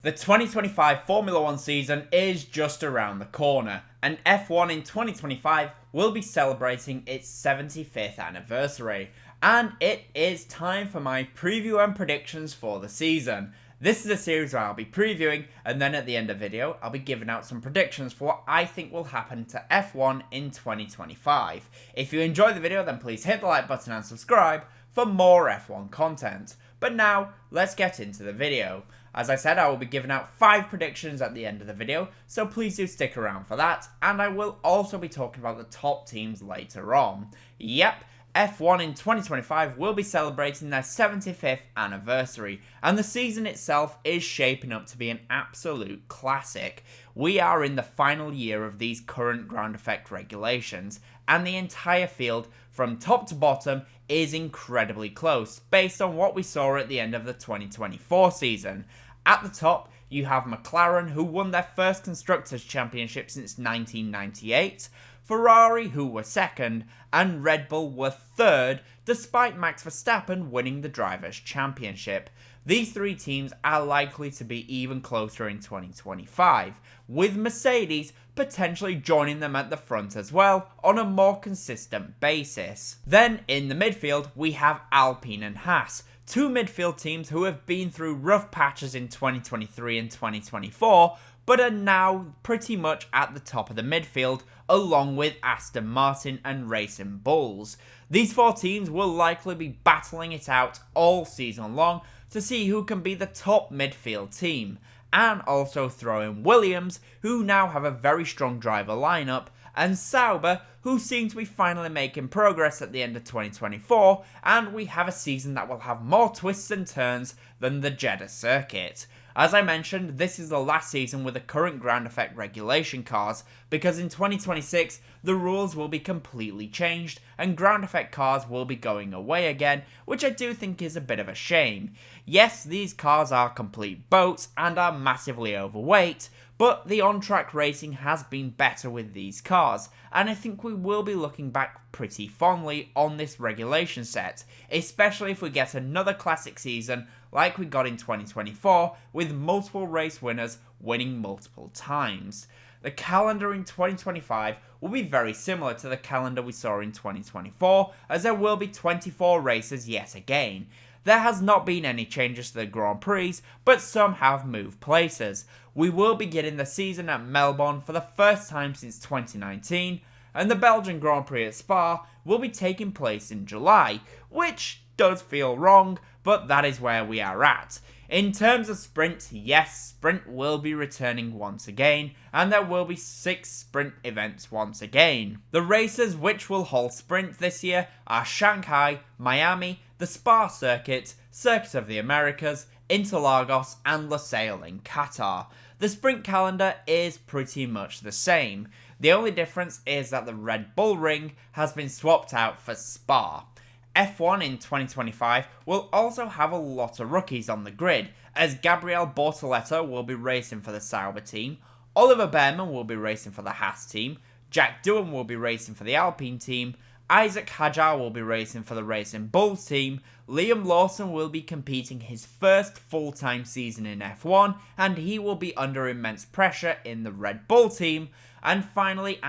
The 2025 Formula 1 season is just around the corner, and F1 in 2025 will be celebrating its 75th anniversary, and it is time for my preview and predictions for the season. This is a series where I'll be previewing, and then at the end of the video, I'll be giving out some predictions for what I think will happen to F1 in 2025. If you enjoyed the video, then please hit the like button and subscribe for more F1 content. But now, let's get into the video. As I said, I will be giving out 5 predictions at the end of the video, so please do stick around for that, and I will also be talking about the top teams later on. Yep, F1 in 2025 will be celebrating their 75th anniversary, and the season itself is shaping up to be an absolute classic. We are in the final year of these current ground effect regulations, and the entire field, from top to bottom, is incredibly close, based on what we saw at the end of the 2024 season. At the top, you have McLaren, who won their first Constructors' Championship since 1998, Ferrari, who were second, and Red Bull were third, despite Max Verstappen winning the Drivers' Championship. These 3 teams are likely to be even closer in 2025, with Mercedes potentially joining them at the front as well on a more consistent basis. Then in the midfield, we have Alpine and Haas, 2 midfield teams who have been through rough patches in 2023 and 2024, but are now pretty much at the top of the midfield, along with Aston Martin and Racing Bulls. These 4 teams will likely be battling it out all season long to see who can be the top midfield team, and also throw in Williams, who now have a very strong driver lineup, and Sauber, who seem to be finally making progress at the end of 2024, and we have a season that will have more twists and turns than the Jeddah circuit. As I mentioned, this is the last season with the current ground effect regulation cars, because in 2026 the rules will be completely changed and ground effect cars will be going away again, which I do think is a bit of a shame. Yes, these cars are complete boats and are massively overweight, but the on-track racing has been better with these cars, and I think we will be looking back pretty fondly on this regulation set, especially if we get another classic season like we got in 2024, with multiple race winners winning multiple times. The calendar in 2025 will be very similar to the calendar we saw in 2024, as there will be 24 races yet again. There has not been any changes to the Grand Prix, but some have moved places. We will be getting the season at Melbourne for the first time since 2019, and the Belgian Grand Prix at Spa will be taking place in July, which does feel wrong, but that is where we are at. In terms of sprint, yes, sprint will be returning once again, and there will be 6 sprint events once again. The races which will hold sprint this year are Shanghai, Miami, the Spa circuit, Circuit of the Americas, Interlagos, and Losail in Qatar. The sprint calendar is pretty much the same. The only difference is that the Red Bull Ring has been swapped out for Spa. F1 in 2025 will also have a lot of rookies on the grid, as Gabriel Bortoleto will be racing for the Sauber team, Oliver Bearman will be racing for the Haas team, Jack Doohan will be racing for the Alpine team, Isack Hadjar will be racing for the Racing Bulls team, Liam Lawson will be competing his first full-time season in F1, and he will be under immense pressure in the Red Bull team, and finally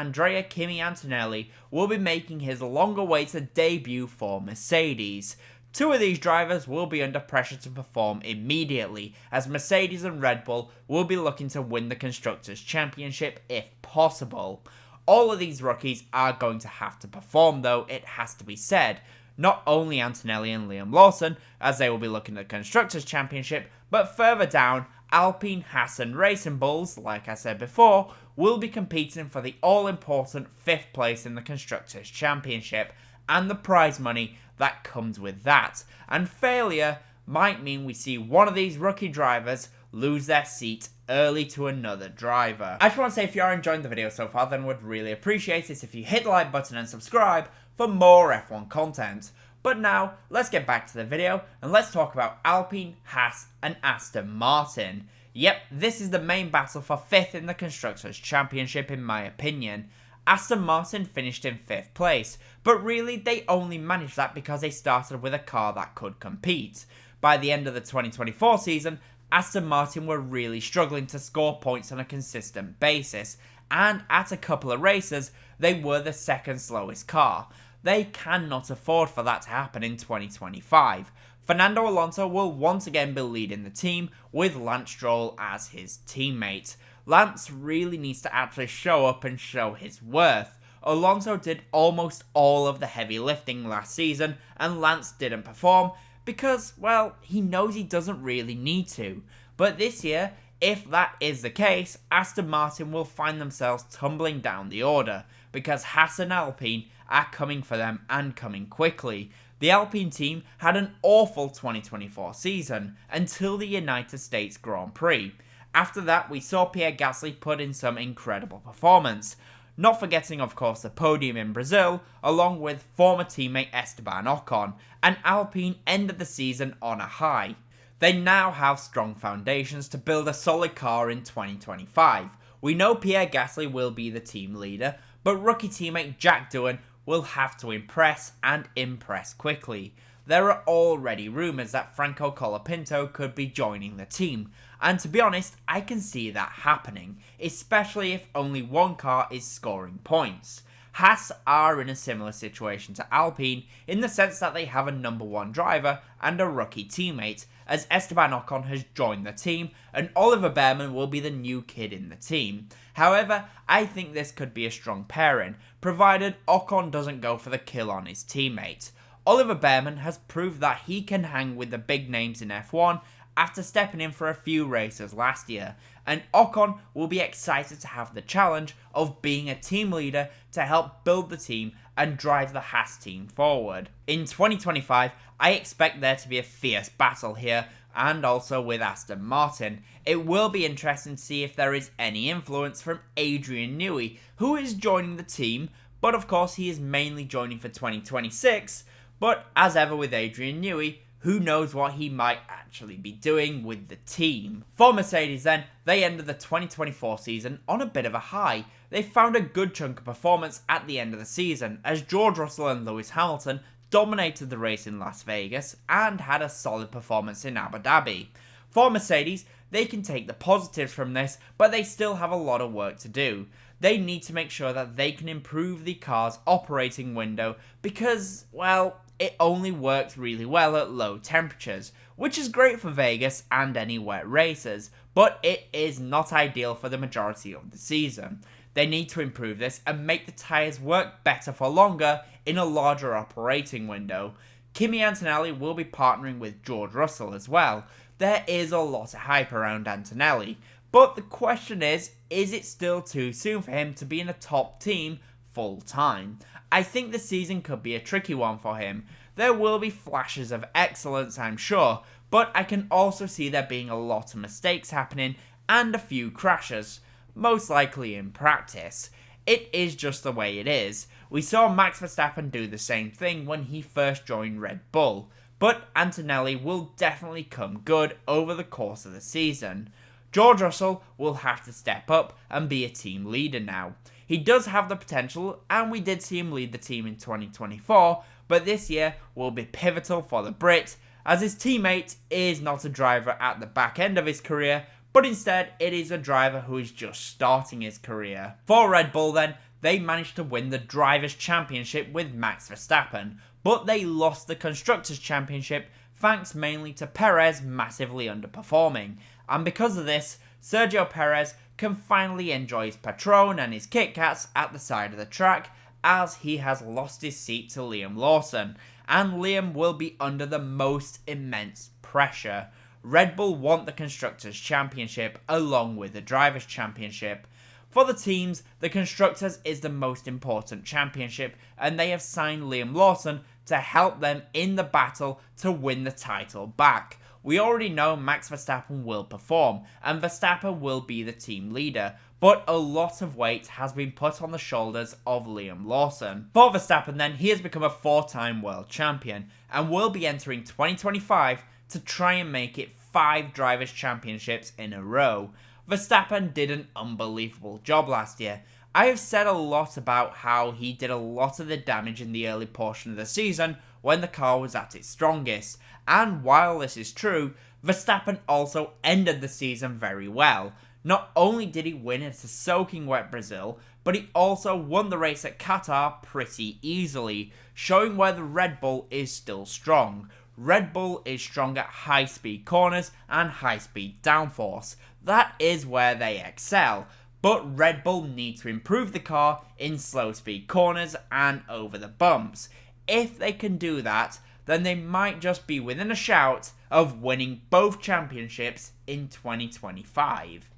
Kimi Antonelli will be making his long-awaited debut for Mercedes. 2 of these drivers will be under pressure to perform immediately, as Mercedes and Red Bull will be looking to win the Constructors' Championship if possible. All of these rookies are going to have to perform though, it has to be said. Not only Antonelli and Liam Lawson, as they will be looking at the Constructors' Championship, but further down, Alpine, Haas and Racing Bulls, like I said before, will be competing for the all-important 5th place in the Constructors' Championship, and the prize money that comes with that. And failure might mean we see one of these rookie drivers lose their seat early to another driver. I just want to say, if you are enjoying the video so far, then would really appreciate it if you hit the like button and subscribe for more F1 content. But now, let's get back to the video, and let's talk about Alpine, Haas and Aston Martin. Yep, this is the main battle for 5th in the Constructors' Championship in my opinion. Aston Martin finished in 5th place, but really they only managed that because they started with a car that could compete. By the end of the 2024 season, Aston Martin were really struggling to score points on a consistent basis, and at a couple of races, they were the second slowest car. They cannot afford for that to happen in 2025. Fernando Alonso will once again be leading the team, with Lance Stroll as his teammate. Lance really needs to actually show up and show his worth. Alonso did almost all of the heavy lifting last season, and Lance didn't perform because, well, he knows he doesn't really need to. But this year, if that is the case, Aston Martin will find themselves tumbling down the order, because Haas and Alpine are coming for them and coming quickly. The Alpine team had an awful 2024 season until the United States Grand Prix. After that, we saw Pierre Gasly put in some incredible performance. Not forgetting, of course, the podium in Brazil, along with former teammate Esteban Ocon, and Alpine ended the season on a high. They now have strong foundations to build a solid car in 2025. We know Pierre Gasly will be the team leader, but rookie teammate Jack Doohan will have to impress, and impress quickly. There are already rumours that Franco Colapinto could be joining the team, and to be honest, I can see that happening, especially if only one car is scoring points. Haas are in a similar situation to Alpine in the sense that they have a number one driver and a rookie teammate, as Esteban Ocon has joined the team and Oliver Bearman will be the new kid in the team. However, I think this could be a strong pairing, provided Ocon doesn't go for the kill on his teammate. Oliver Bearman has proved that he can hang with the big names in F1 after stepping in for a few races last year, and Ocon will be excited to have the challenge of being a team leader to help build the team and drive the Haas team forward. In 2025, I expect there to be a fierce battle here, and also with Aston Martin. It will be interesting to see if there is any influence from Adrian Newey, who is joining the team, but of course he is mainly joining for 2026, but as ever with Adrian Newey, who knows what he might actually be doing with the team. For Mercedes then, they ended the 2024 season on a bit of a high. They found a good chunk of performance at the end of the season, as George Russell and Lewis Hamilton dominated the race in Las Vegas and had a solid performance in Abu Dhabi. For Mercedes, they can take the positives from this, but they still have a lot of work to do. They need to make sure that they can improve the car's operating window because, well, it only works really well at low temperatures, which is great for Vegas and any wet races, but it is not ideal for the majority of the season. They need to improve this and make the tyres work better for longer in a larger operating window. Kimi Antonelli will be partnering with George Russell as well. There is a lot of hype around Antonelli, but the question is it still too soon for him to be in a top team full time? I think the season could be a tricky one for him. There will be flashes of excellence, I'm sure, but I can also see there being a lot of mistakes happening and a few crashes, most likely in practice. It is just the way it is. We saw Max Verstappen do the same thing when he first joined Red Bull, but Antonelli will definitely come good over the course of the season. George Russell will have to step up and be a team leader now. He does have the potential, and we did see him lead the team in 2024, but this year will be pivotal for the Brit, as his teammate is not a driver at the back end of his career, but instead it is a driver who is just starting his career. For Red Bull then, they managed to win the Drivers' Championship with Max Verstappen, but they lost the Constructors' Championship thanks mainly to Perez massively underperforming, and because of this, Sergio Perez can finally enjoy his Patron and his Kit Kats at the side of the track, as he has lost his seat to Liam Lawson, and Liam will be under the most immense pressure. Red Bull want the Constructors' Championship along with the Drivers' Championship. For the teams, the Constructors is the most important championship, and they have signed Liam Lawson to help them in the battle to win the title back. We already know Max Verstappen will perform, and Verstappen will be the team leader, but a lot of weight has been put on the shoulders of Liam Lawson. For Verstappen then, he has become a 4-time world champion, and will be entering 2025 to try and make it 5 Drivers' Championships in a row. Verstappen did an unbelievable job last year. I have said a lot about how he did a lot of the damage in the early portion of the season when the car was at its strongest, and while this is true, Verstappen also ended the season very well. Not only did he win at a soaking wet Brazil, but he also won the race at Qatar pretty easily, showing where the Red Bull is still strong. Red Bull is strong at high-speed corners and high-speed downforce. That is where they excel. But Red Bull need to improve the car in slow-speed corners and over the bumps. If they can do that, then they might just be within a shout of winning both championships in 2025.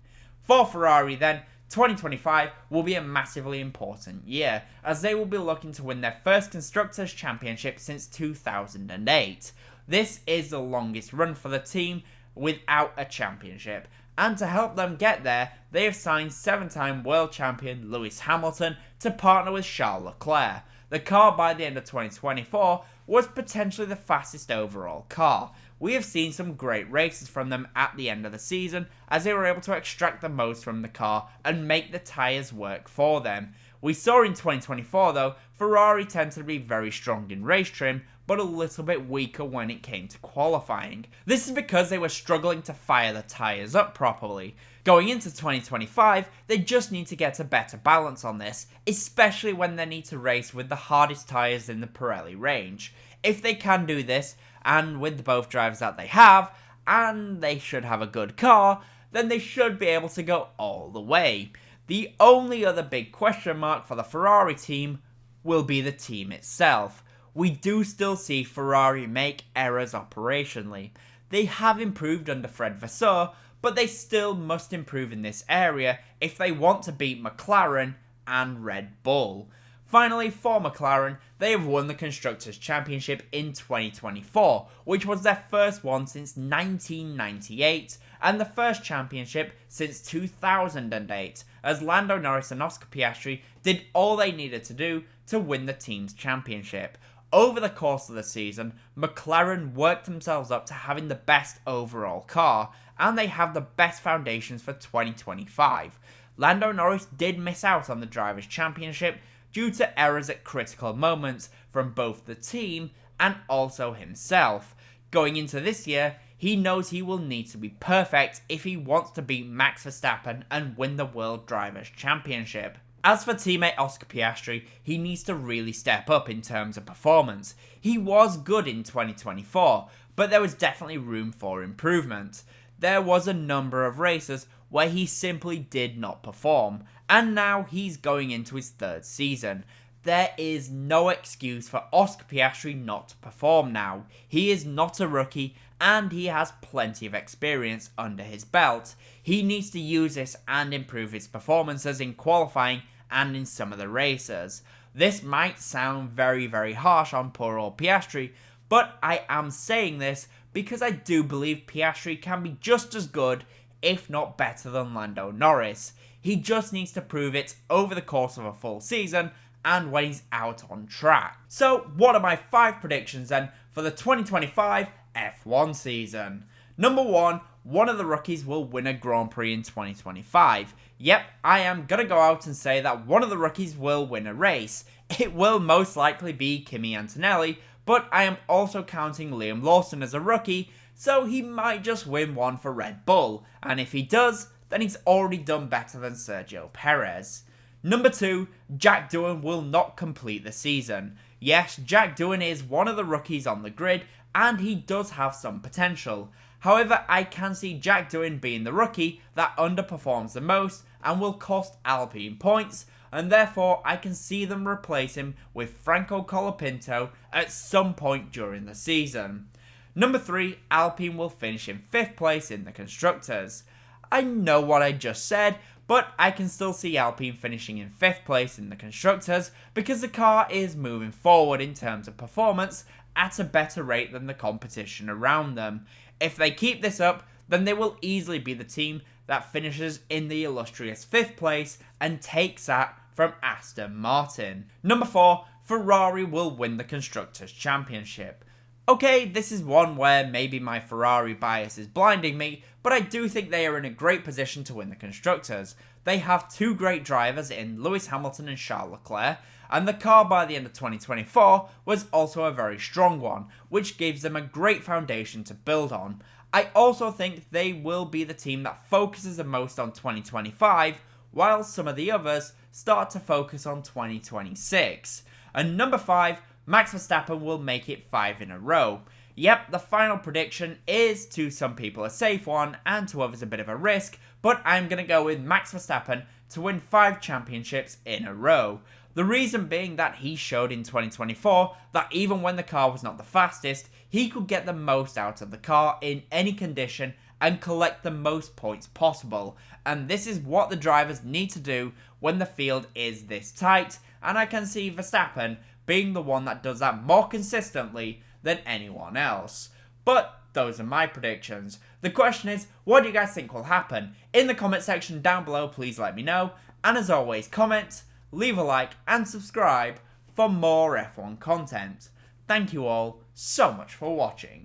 For Ferrari then, 2025 will be a massively important year, as they will be looking to win their first Constructors' Championship since 2008. This is the longest run for the team without a championship, and to help them get there, they have signed 7-time world champion Lewis Hamilton to partner with Charles Leclerc. The car by the end of 2024 was potentially the fastest overall car. We have seen some great races from them at the end of the season, as they were able to extract the most from the car and make the tyres work for them. We saw in 2024 though, Ferrari tended to be very strong in race trim, but a little bit weaker when it came to qualifying. This is because they were struggling to fire the tyres up properly. Going into 2025, they just need to get a better balance on this, especially when they need to race with the hardest tyres in the Pirelli range. If they can do this, and with both drivers that they have, and they should have a good car, then they should be able to go all the way. The only other big question mark for the Ferrari team will be the team itself. We do still see Ferrari make errors operationally. They have improved under Fred Vasseur, but they still must improve in this area if they want to beat McLaren and Red Bull. Finally, for McLaren, they have won the Constructors' Championship in 2024, which was their first one since 1998, and the first championship since 2008, as Lando Norris and Oscar Piastri did all they needed to do to win the team's championship. Over the course of the season, McLaren worked themselves up to having the best overall car, and they have the best foundations for 2025. Lando Norris did miss out on the Drivers' Championship due to errors at critical moments from both the team and also himself. Going into this year, he knows he will need to be perfect if he wants to beat Max Verstappen and win the World Drivers' Championship. As for teammate Oscar Piastri, he needs to really step up in terms of performance. He was good in 2024, but there was definitely room for improvement. There was a number of races where he simply did not perform, and now he's going into his third season. There is no excuse for Oscar Piastri not to perform now. He is not a rookie, and he has plenty of experience under his belt. He needs to use this and improve his performances in qualifying and in some of the races. This might sound very, very harsh on poor old Piastri, but I am saying this because I do believe Piastri can be just as good, if not better than Lando Norris. He just needs to prove it over the course of a full season and when he's out on track. So what are my 5 predictions then for the 2025 F1 season? Number 1, one of the rookies will win a Grand Prix in 2025. Yep, I am going to go out and say that one of the rookies will win a race. It will most likely be Kimi Antonelli, but I am also counting Liam Lawson as a rookie, so he might just win one for Red Bull, and if he does, then he's already done better than Sergio Perez. Number 2, Jack Doohan will not complete the season. Yes, Jack Doohan is one of the rookies on the grid, and he does have some potential. However, I can see Jack Doohan being the rookie that underperforms the most and will cost Alpine points, and therefore I can see them replace him with Franco Colapinto at some point during the season. Number 3, Alpine will finish in 5th place in the Constructors. I know what I just said, but I can still see Alpine finishing in 5th place in the Constructors because the car is moving forward in terms of performance at a better rate than the competition around them. If they keep this up, then they will easily be the team that finishes in the illustrious 5th place and takes that from Aston Martin. Number 4, Ferrari will win the Constructors' Championship. Okay, this is one where maybe my Ferrari bias is blinding me, but I do think they are in a great position to win the Constructors. They have 2 great drivers in Lewis Hamilton and Charles Leclerc, and the car by the end of 2024 was also a very strong one, which gives them a great foundation to build on. I also think they will be the team that focuses the most on 2025, while some of the others start to focus on 2026. And number 5, Max Verstappen will make it 5 in a row. Yep, the final prediction is to some people a safe one and to others a bit of a risk, but I'm going to go with Max Verstappen to win 5 championships in a row. The reason being that he showed in 2024 that even when the car was not the fastest, he could get the most out of the car in any condition and collect the most points possible. And this is what the drivers need to do when the field is this tight, and I can see Verstappen being the one that does that more consistently than anyone else. But those are my predictions. The question is, what do you guys think will happen? In the comment section down below, please let me know. And as always, comment, leave a like, and subscribe for more F1 content. Thank you all so much for watching.